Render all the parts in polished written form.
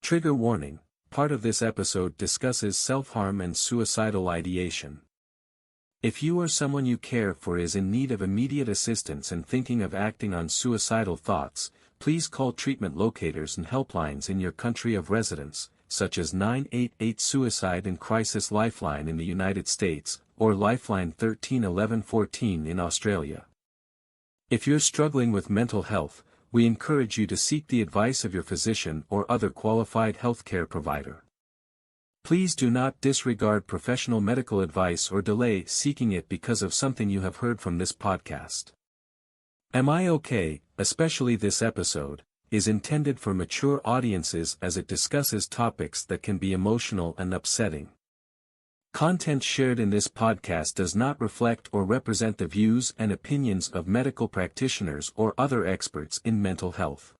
Trigger warning, part of this episode discusses self-harm and suicidal ideation. If you or someone you care for is in need of immediate assistance and thinking of acting on suicidal thoughts, please call treatment locators and helplines in your country of residence, such as 988 Suicide and Crisis Lifeline in the United States, or Lifeline 13 11 14 in Australia. If you're struggling with mental health, we encourage you to seek the advice of your physician or other qualified healthcare provider. Please do not disregard professional medical advice or delay seeking it because of something you have heard from this podcast. Am I Okay, especially this episode, is intended for mature audiences as it discusses topics that can be emotional and upsetting. Content shared in this podcast does not reflect or represent the views and opinions of medical practitioners or other experts in mental health.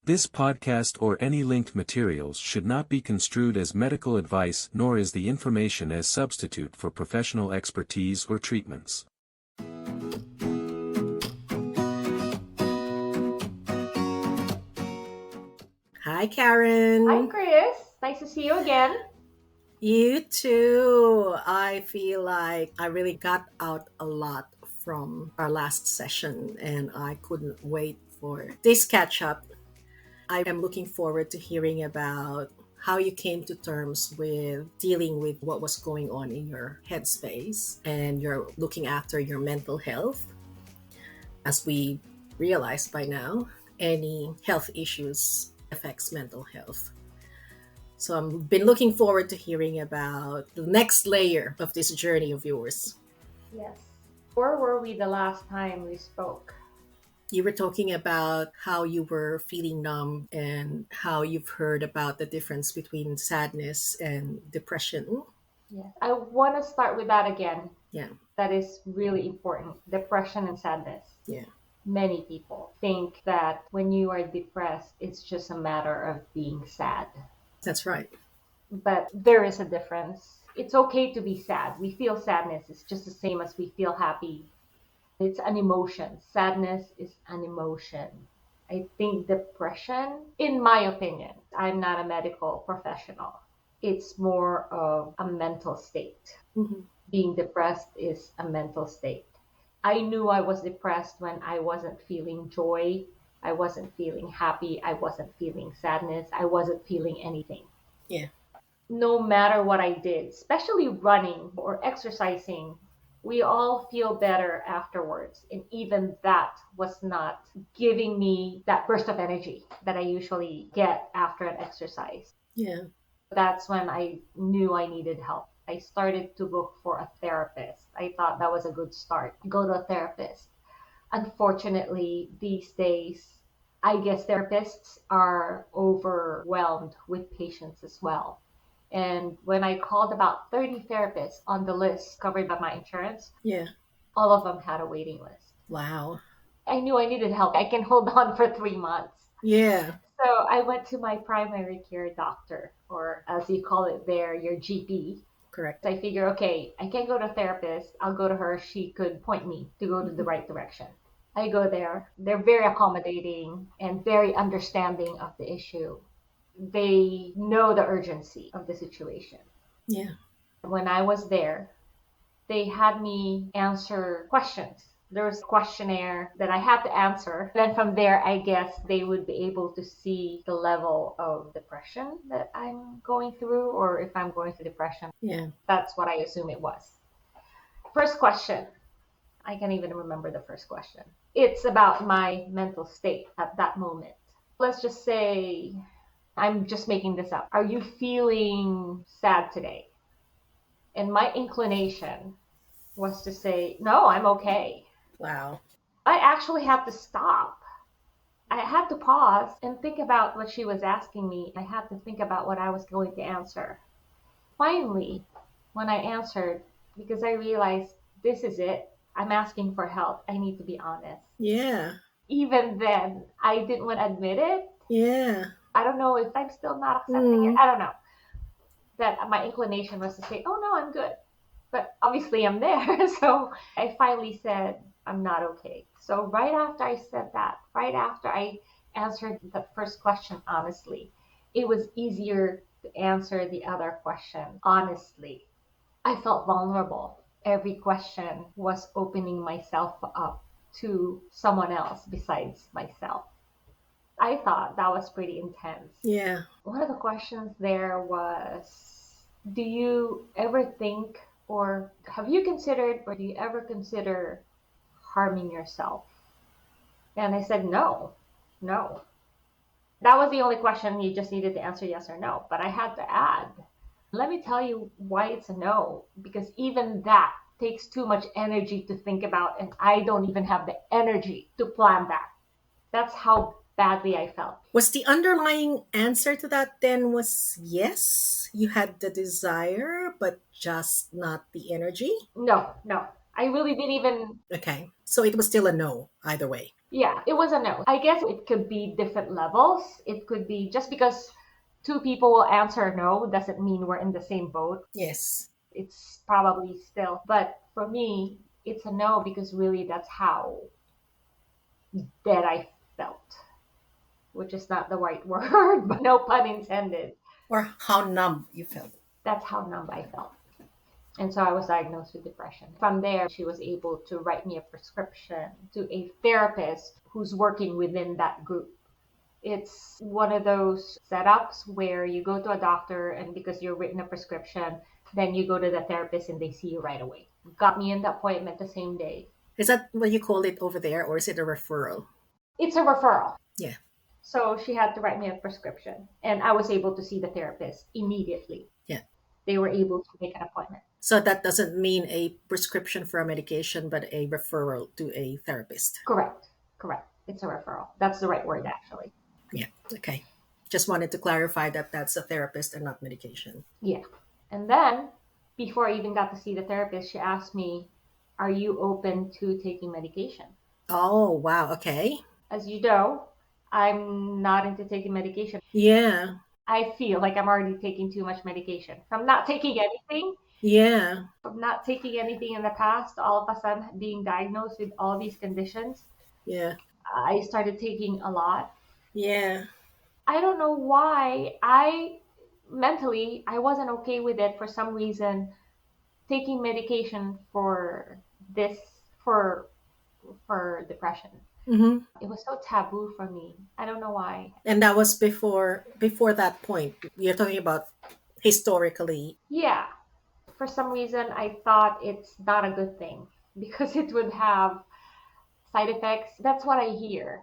This podcast or any linked materials should not be construed as medical advice, nor is the information as substitute for professional expertise or treatments. Hi, Karen. Hi, Chris. Nice to see you again. You too. I feel like I really got out a lot from our last session, and I couldn't wait for this catch up. I am looking forward to hearing about how you came to terms with dealing with what was going on in your headspace, and you're looking after your mental health. As we realize by now, any health issues affects mental health. So I've been looking forward to hearing about the next layer of this journey of yours. Yes. Where were we the last time we spoke? You were talking about how you were feeling numb and how you've heard about the difference between sadness and depression. Yes. I want to start with that again. Yeah. That is really important. Depression and sadness. Yeah. Many people think that when you are depressed, it's just a matter of being sad. That's right. But there is a difference. It's okay to be sad. We feel sadness. It's just the same as we feel happy. It's an emotion. Sadness is an emotion. I think depression, in my opinion, I'm not a medical professional. It's more of a mental state. Mm-hmm. Being depressed is a mental state. I knew I was depressed when I wasn't feeling joy. I wasn't feeling happy. I wasn't feeling sadness. I wasn't feeling anything. Yeah. No matter what I did, especially running or exercising, we all feel better afterwards. And even that was not giving me that burst of energy that I usually get after an exercise. Yeah. That's when I knew I needed help. I started to look for a therapist. I thought that was a good start. Go to a therapist. Unfortunately, these days, I guess therapists are overwhelmed with patients as well. And when I called about 30 therapists on the list covered by my insurance, Yeah. all of them had a waiting list. Wow. I knew I needed help. I can hold on for 3 months. Yeah. So I went to my primary care doctor, or as you call it there, your GP. Correct. I figure, okay, I can't go to a therapist. I'll go to her. She could point me to go to the right direction. I go there. They're very accommodating and very understanding of the issue. They know the urgency of the situation. Yeah. When I was there, they had me answer questions. There was a questionnaire that I had to answer. Then from there, I guess they would be able to see the level of depression that I'm going through, or if I'm going through depression. Yeah. That's what I assume it was. First question. I can't even remember the first question. It's about my mental state at that moment. Let's just say, I'm just making this up. Are you feeling sad today? And my inclination was to say, no, I'm okay. Wow. I actually had to stop. I had to pause and think about what she was asking me. I had to think about what I was going to answer. Finally, when I answered, because I realized this is it, I'm asking for help. I need to be honest. Yeah. Even then, I didn't want to admit it. Yeah. I don't know if I'm still not accepting it. I don't know. That my inclination was to say, oh no, I'm good. But obviously I'm there. So I finally said, I'm not okay. So right after I said that, right after I answered the first question honestly, it was easier to answer the other question honestly. I felt vulnerable. Every question was opening myself up to someone else besides myself. I thought that was pretty intense. Yeah. One of the questions there was, do you ever think, or have you considered, or do you ever consider harming yourself? And I said, no, no. That was the only question. You just needed to answer yes or no. But I had to add, let me tell you why it's a no, because even that takes too much energy to think about, and I don't even have the energy to plan that. That's how badly I felt. Was the underlying answer to that then was yes? You had the desire, but just not the energy? No, no. I really didn't even. Okay. So it was still a no, either way. Yeah, it was a no. I guess it could be different levels. It could be just because two people will answer no doesn't mean we're in the same boat. Yes. It's probably still. But for me, it's a no because really that's how dead I felt, which is not the right word, but no pun intended. Or how numb you felt. That's how numb I felt. And so I was diagnosed with depression. From there, she was able to write me a prescription to a therapist who's working within that group. It's one of those setups where you go to a doctor, and because you're written a prescription, then you go to the therapist and they see you right away. Got me in the appointment the same day. Is that what you call it over there, or is it a referral? It's a referral. Yeah. So she had to write me a prescription, and I was able to see the therapist immediately. Yeah. They were able to make an appointment. So that doesn't mean a prescription for a medication, but a referral to a therapist. Correct. Correct. It's a referral. That's the right word, actually. Yeah. Okay. Just wanted to clarify that that's a therapist and not medication. Yeah. And then, before I even got to see the therapist, she asked me, are you open to taking medication? Oh, wow. Okay. As you know, I'm not into taking medication. Yeah. I feel like I'm already taking too much medication. From not taking anything, Yeah. from not taking anything in the past, all of a sudden being diagnosed with all these conditions, Yeah. I started taking a lot. Yeah. I don't know why. I mentally I wasn't okay with it for some reason. Taking medication for this for depression. Mm-hmm. It was so taboo for me. I don't know why. And that was before that point. You're talking about historically. Yeah, for some reason I thought it's not a good thing because it would have side effects. That's what I hear.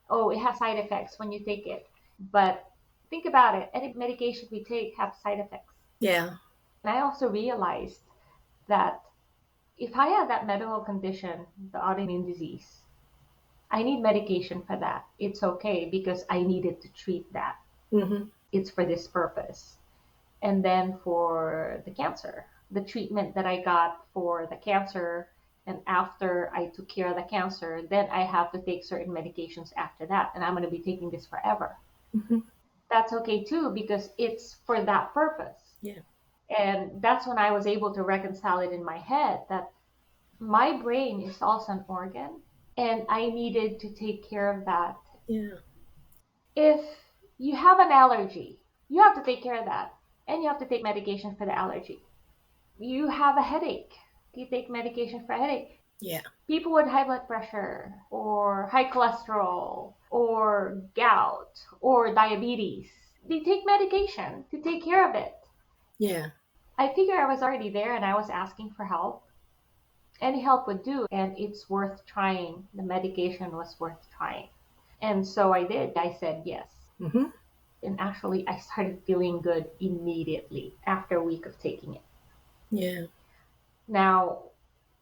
Oh, it has side effects when you take it. But think about it. Any medication we take have side effects. Yeah. And I also realized that if I had that medical condition, the autoimmune disease, I need medication for that. It's okay because I needed to treat that. Mm-hmm. It's for this purpose. And then for the cancer, the treatment that I got for the cancer, and after I took care of the cancer, then I have to take certain medications after that. And I'm going to be taking this forever. Mm-hmm. That's okay too because it's for that purpose. Yeah. And that's when I was able to reconcile it in my head that my brain is also an organ and I needed to take care of that. Yeah. If you have an allergy, you have to take care of that and you have to take medication for the allergy. You have a headache, you take medication for a headache. Yeah. People with high blood pressure or high cholesterol or gout or diabetes, they take medication to take care of it. Yeah. I figured I was already there and I was asking for help. Any help would do, and it's worth trying. The medication was worth trying. And so I did. I said yes. Mm-hmm. And actually, I started feeling good immediately after a week of taking it. Yeah. Now,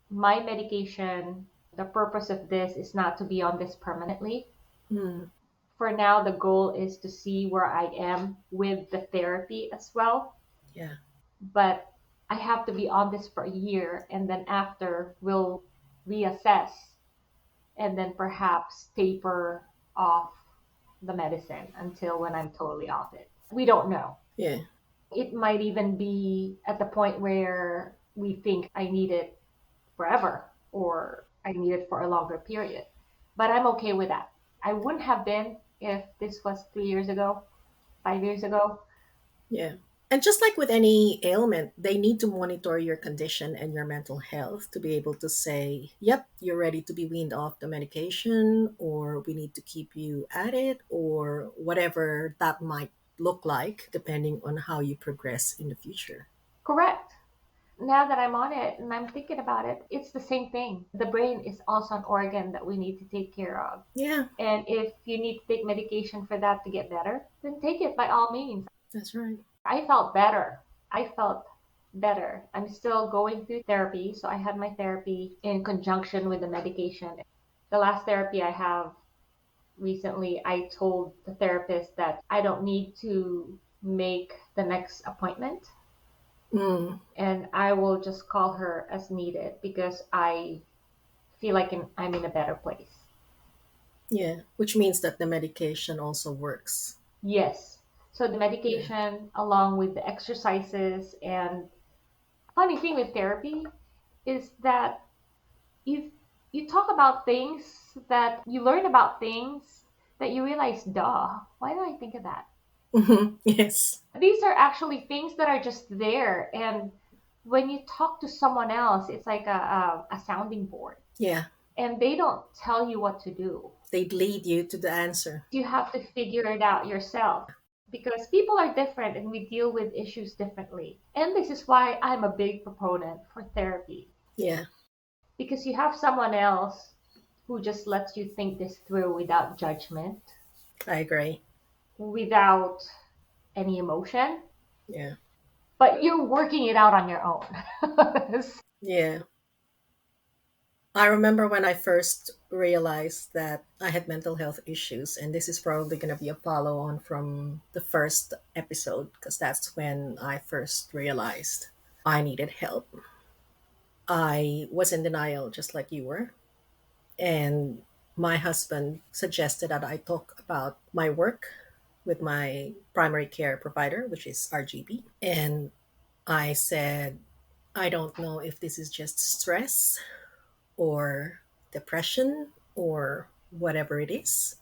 my medication, the purpose of this is not to be on this permanently. Mm. For now, the goal is to see where I am with the therapy as well. Yeah. But I have to be on this for a year, and then after we'll reassess and then perhaps taper off the medicine until when I'm totally off it. We don't know. Yeah. It might even be at the point where we think I need it forever or I need it for a longer period. But I'm okay with that. I wouldn't have been if this was 3 years ago. 5 years ago. Yeah. And just like with any ailment, they need to monitor your condition and your mental health to be able to say, yep, you're ready to be weaned off the medication, or we need to keep you at it, or whatever that might look like, depending on how you progress in the future. Correct. Now that I'm on it and I'm thinking about it, it's the same thing. The brain is also an organ that we need to take care of. Yeah, And if you need to take medication for that to get better, then take it by all means. that's right. I felt better. I felt better. I'm still going through therapy. So I had my therapy in conjunction with the medication. The last therapy I have recently, I told the therapist that I don't need to make the next appointment Mm, and I will just call her as needed because I feel like I'm in a better place. yeah, which means that the medication also works. Yes. So the Yeah. medication along with the exercises, and funny thing with therapy is that you you talk about things, that you learn about things that you realize, duh, why did I think of that? Mhm, yes. These are actually things that are just there, and when you talk to someone else, it's like a sounding board, Yeah. and they don't tell you what to do. They'd lead you to the answer. You have to figure it out yourself because people are different and we deal with issues differently. And this is why I'm a big proponent for therapy, Yeah, because you have someone else who just lets you think this through without judgment, I agree. without any emotion, Yeah. but you're working it out on your own. Yeah. I remember when I first realized that I had mental health issues, and this is probably going to be a follow on from the first episode because that's when I first realized I needed help. I was in denial, just like you were. And my husband suggested that I talk about my work with my primary care provider, which is RGB. And I said, I don't know if this is just stress or depression or whatever it is.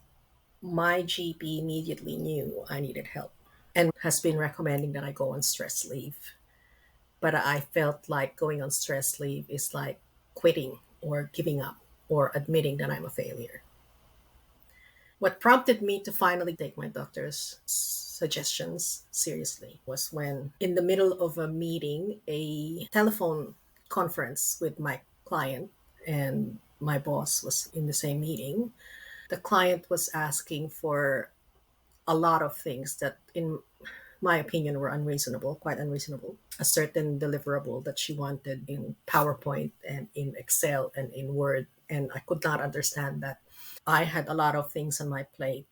My GP immediately knew I needed help and has been recommending that I go on stress leave. But I felt like going on stress leave is like quitting or giving up or admitting that I'm a failure. What prompted me to finally take my doctor's suggestions seriously was when, in the middle of a meeting, a telephone conference with my client, and my boss was in the same meeting, the client was asking for a lot of things that, in my opinion, were unreasonable, quite unreasonable. A certain deliverable that she wanted in PowerPoint and in Excel and in Word. And I could not understand that. I had a lot of things on my plate.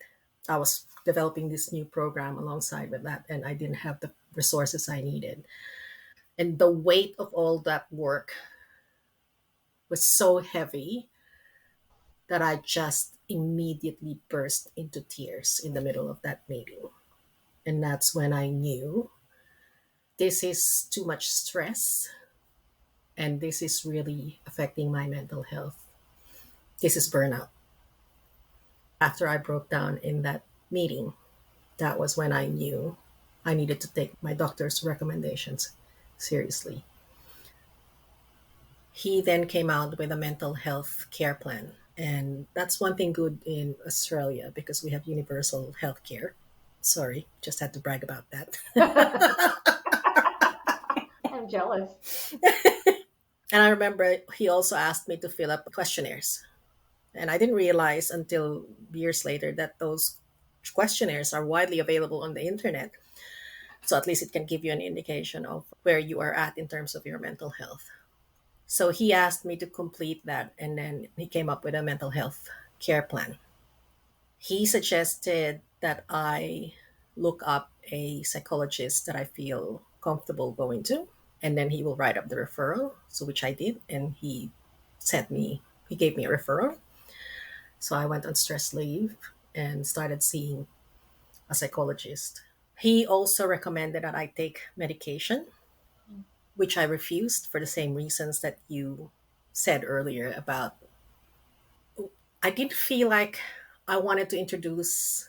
I was developing this new program alongside with that, and I didn't have the resources I needed. And the weight of all that work was so heavy that I just immediately burst into tears in the middle of that meeting. And that's when I knew this is too much stress and this is really affecting my mental health. This is burnout. After I broke down in that meeting, that was when I knew I needed to take my doctor's recommendations seriously. He then came out with a mental health care plan. And that's one thing good in Australia because we have universal health care. Sorry, just had to brag about that. I'm jealous. And I remember he also asked me to fill up questionnaires. And I didn't realize until years later that those questionnaires are widely available on the internet. So at least it can give you an indication of where you are at in terms of your mental health. So he asked me to complete that, and then he came up with a mental health care plan. He suggested that I look up a psychologist that I feel comfortable going to, and then he will write up the referral. So which I did, and he gave me a referral. So I went on stress leave and started seeing a psychologist. He also recommended that I take medication, which I refused for the same reasons that you said earlier about I didn't feel like I wanted to introduce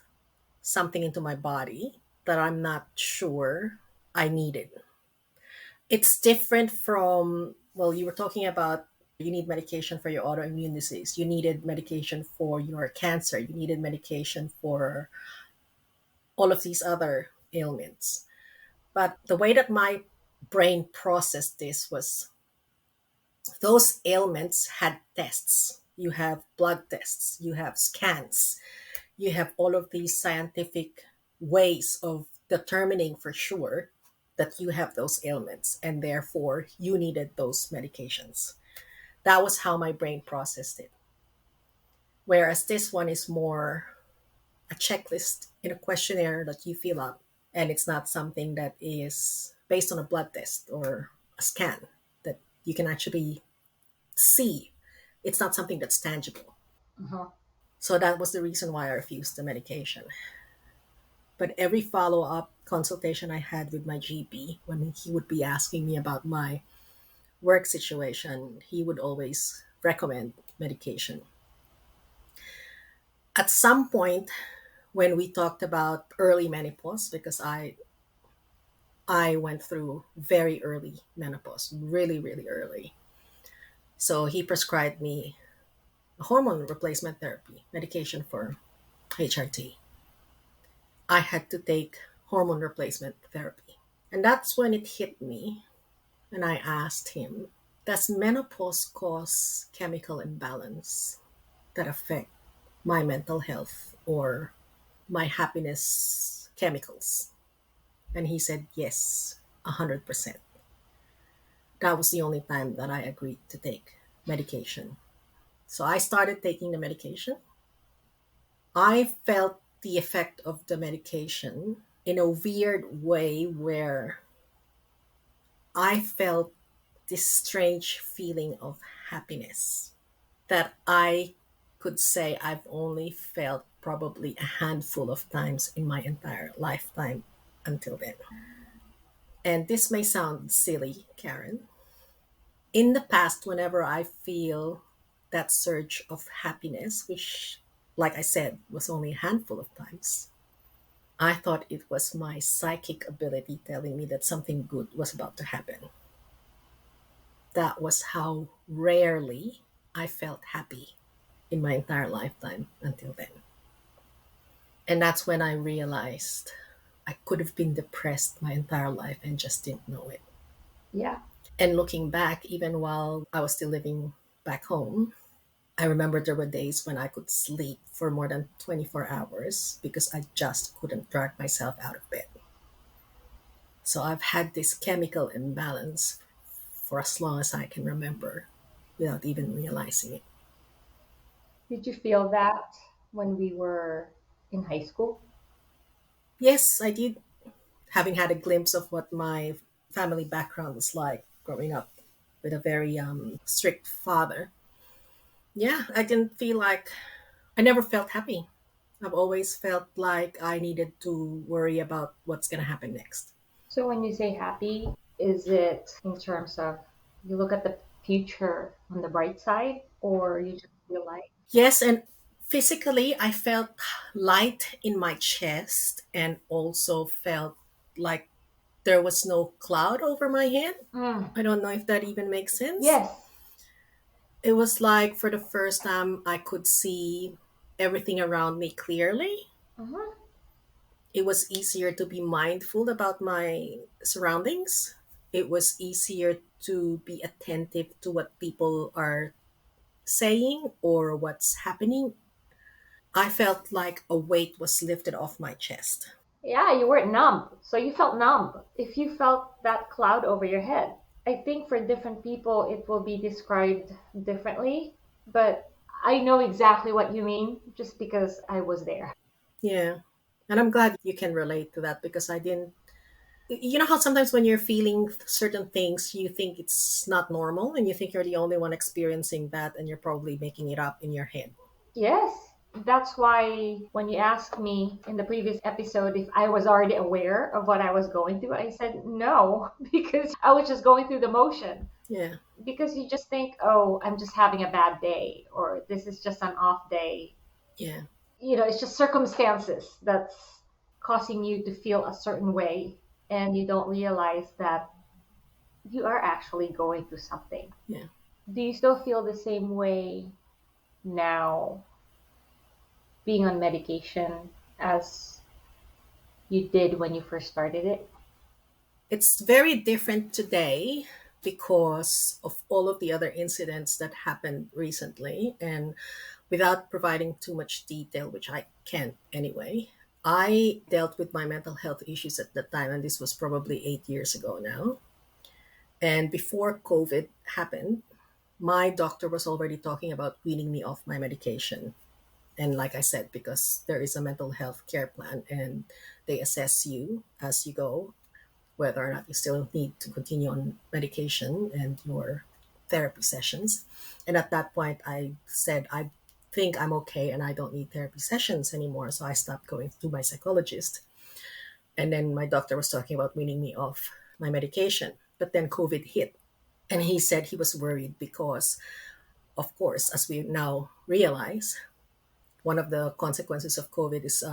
something into my body that I'm not sure I needed. It's different from, well, you were talking about you need medication for your autoimmune disease, you needed medication for your cancer, you needed medication for all of these other ailments. But the way that my brain processed this was those ailments had tests. You have blood tests, you have scans, you have all of these scientific ways of determining for sure that you have those ailments and therefore you needed those medications. That was how my brain processed it. Whereas this one is more a checklist in a questionnaire that you fill up, and it's not something that is based on a blood test or a scan that you can actually see. It's not something that's tangible. Uh-huh. So that was the reason why I refused the medication. But every follow up consultation I had with my GP, when he would be asking me about my work situation, he would always recommend medication. At some point, when we talked about early menopause, because I went through very early menopause, really, really early. So he prescribed me a hormone replacement therapy, medication for HRT. I had to take hormone replacement therapy. And that's when it hit me. And I asked him, does menopause cause chemical imbalance that affect my mental health or my happiness chemicals? And he said, yes, 100%. That was the only time that I agreed to take medication. So I started taking the medication. I felt the effect of the medication in a weird way where I felt this strange feeling of happiness that I could say I've only felt probably a handful of times in my entire lifetime until then. And this may sound silly, Karen. In the past, whenever I feel that surge of happiness, which, like I said, was only a handful of times, I thought it was my psychic ability telling me that something good was about to happen. That was how rarely I felt happy in my entire lifetime until then. And that's when I realized I could have been depressed my entire life and just didn't know it. Yeah. And looking back, even while I was still living back home, I remember there were days when I could sleep for more than 24 hours because I just couldn't drag myself out of bed. So I've had this chemical imbalance for as long as I can remember without even realizing it. Did you feel that when we were in high school? Yes, I did, having had a glimpse of what my family background was like growing up with a very strict father. Yeah, I didn't feel like I never felt happy. I've always felt like I needed to worry about what's going to happen next. So when you say happy, is it in terms of you look at the future on the bright side, or you just feel like, Yes, and physically, I felt light in my chest and also felt like there was no cloud over my head. mm, I don't know if that even makes sense. yes, It was like for the first time I could see everything around me clearly. uh-huh. It was easier to be mindful about my surroundings. It was easier to be attentive to what people are saying or what's happening. I felt like a weight was lifted off my chest. Yeah, you weren't numb. So you felt numb if you felt that cloud over your head. I think for different people, it will be described differently, but I know exactly what you mean just because I was there. Yeah. And I'm glad you can relate to that because I didn't. You know how sometimes when you're feeling certain things, you think it's not normal and you think you're the only one experiencing that and you're probably making it up in your head. Yes, that's why when you asked me in the previous episode if I was already aware of what I was going through, I said no, because I was just going through the motion. Yeah. Because you just think, oh, I'm just having a bad day, or this is just an off day. Yeah. You know, it's just circumstances that's causing you to feel a certain way, and you don't realize that you are actually going through something. Yeah. Do you still feel the same way now, being on medication, as you did when you first started it? It's very different today because of all of the other incidents that happened recently. And without providing too much detail, which I can't anyway, I dealt with my mental health issues at the time, and this was probably 8 years ago now. And before COVID happened, my doctor was already talking about weaning me off my medication. And like I said, because there is a mental health care plan and they assess you as you go, whether or not you still need to continue on medication and your therapy sessions. And at that point, I said, I think I'm okay and I don't need therapy sessions anymore. So I stopped going to my psychologist. And then my doctor was talking about weaning me off my medication. But then COVID hit. And he said he was worried because, of course, as we now realize, one of the consequences of COVID is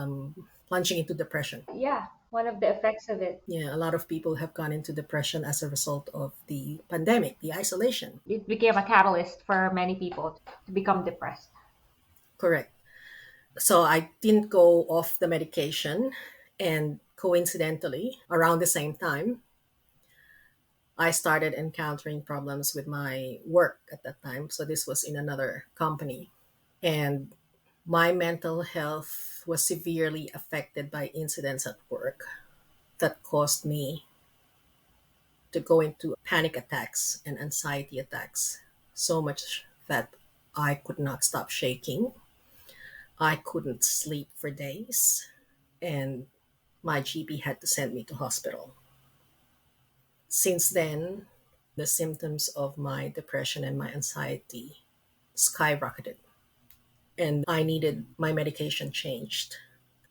plunging into depression. Yeah, one of the effects of it. Yeah, a lot of people have gone into depression as a result of the pandemic, the isolation. It became a catalyst for many people to become depressed. Correct. So I didn't go off the medication, and coincidentally, around the same time, I started encountering problems with my work at that time. So this was in another company. And my mental health was severely affected by incidents at work that caused me to go into panic attacks and anxiety attacks so much that I could not stop shaking. I couldn't sleep for days, and my GP had to send me to hospital. Since then, the symptoms of my depression and my anxiety skyrocketed, and I needed my medication changed.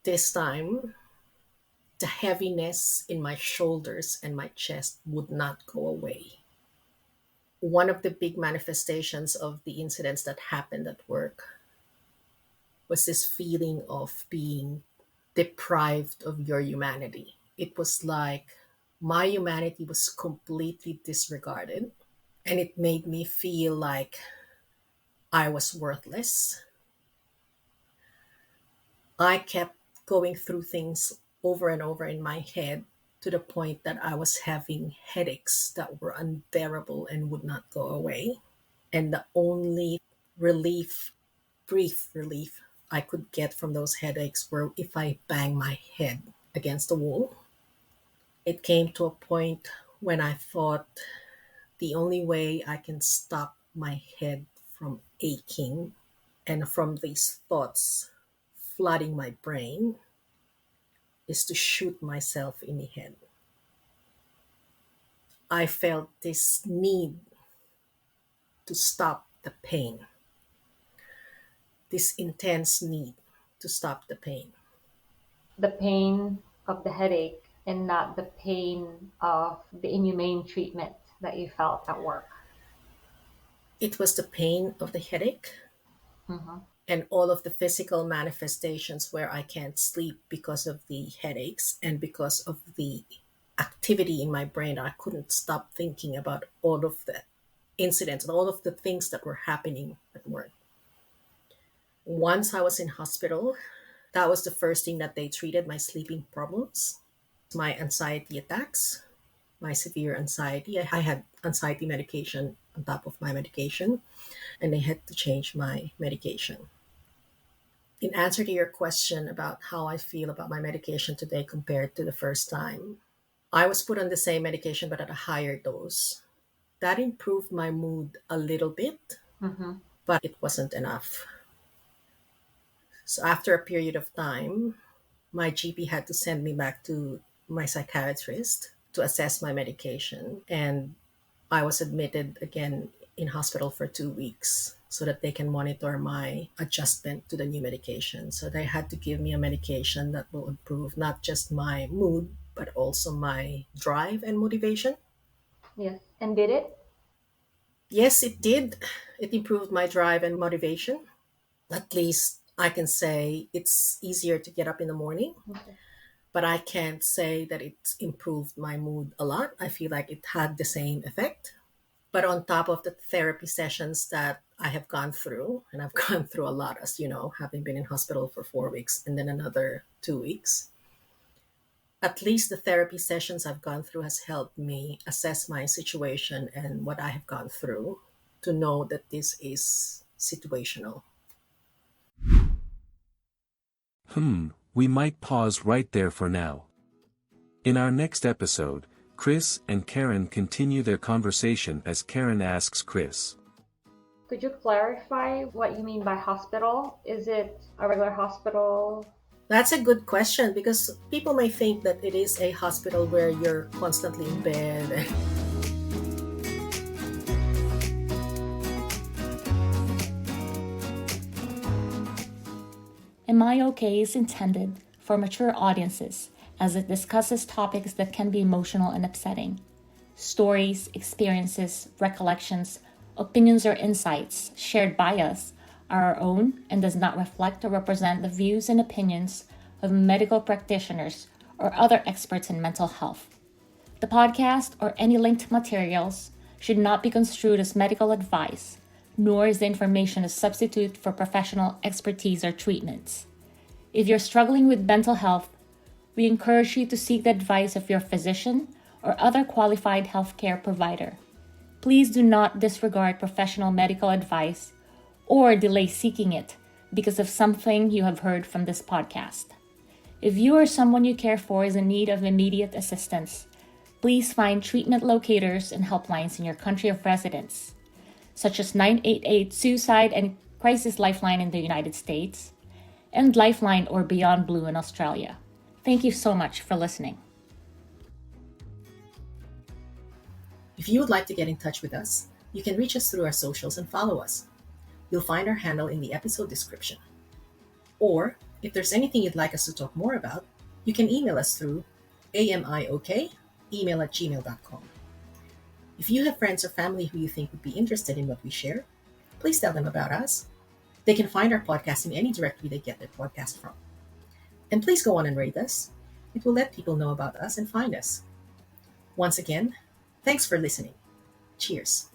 This time, the heaviness in my shoulders and my chest would not go away. One of the big manifestations of the incidents that happened at work was this feeling of being deprived of your humanity. It was like my humanity was completely disregarded, and it made me feel like I was worthless. I kept going through things over and over in my head to the point that I was having headaches that were unbearable and would not go away. And the only relief, brief relief, I could get from those headaches were if I bang my head against the wall. It came to a point when I thought the only way I can stop my head from aching and from these thoughts flooding my brain is to shoot myself in the head. I felt this need to stop the pain, this intense need to stop the pain. The pain of the headache and not the pain of the inhumane treatment that you felt at work. It was the pain of the headache Mm-hmm. and all of the physical manifestations where I can't sleep because of the headaches and because of the activity in my brain. I couldn't stop thinking about all of the incidents and all of the things that were happening at work. Once I was in hospital, that was the first thing that they treated my sleeping problems, my anxiety attacks, my severe anxiety. I had anxiety medication on top of my medication, and they had to change my medication. In answer to your question about how I feel about my medication today compared to the first time, I was put on the same medication but at a higher dose. That improved my mood a little bit, Mm-hmm. but it wasn't enough. So after a period of time, my GP had to send me back to my psychiatrist to assess my medication. And I was admitted again in hospital for 2 weeks so that they can monitor my adjustment to the new medication. So they had to give me a medication that will improve not just my mood, but also my drive and motivation. Yes. And did it? Yes, it did. It improved my drive and motivation. At least I can say it's easier to get up in the morning. Okay. but I can't say that it's improved my mood a lot. I feel like it had the same effect. But on top of the therapy sessions that I have gone through, and I've gone through a lot, as you know, having been in hospital for 4 weeks and then another 2 weeks, at least the therapy sessions I've gone through has helped me assess my situation and what I have gone through to know that this is situational. We might pause right there for now. In our next episode, Chris and Karen continue their conversation as Karen asks Chris, Could you clarify what you mean by hospital? Is it a regular hospital? That's a good question because people may think that it is a hospital where you're constantly in bed. Am I Okay is intended for mature audiences as it discusses topics that can be emotional and upsetting. Stories, experiences, recollections, opinions, or insights shared by us are our own and does not reflect or represent the views and opinions of medical practitioners or other experts in mental health. The podcast or any linked materials should not be construed as medical advice, nor is the information a substitute for professional expertise or treatments. If you're struggling with mental health, we encourage you to seek the advice of your physician or other qualified healthcare provider. Please do not disregard professional medical advice or delay seeking it because of something you have heard from this podcast. If you or someone you care for is in need of immediate assistance, please find treatment locators and helplines in your country of residence, such as 988 Suicide and Crisis Lifeline in the United States, and Lifeline or Beyond Blue in Australia. Thank you so much for listening. If you would like to get in touch with us, you can reach us through our socials and follow us. You'll find our handle in the episode description. Or, if there's anything you'd like us to talk more about, you can email us through amiok@gmail.com. If you have friends or family who you think would be interested in what we share, please tell them about us. They can find our podcast in any directory they get their podcast from. And please go on and rate us. It will let people know about us and find us. Once again, thanks for listening. Cheers.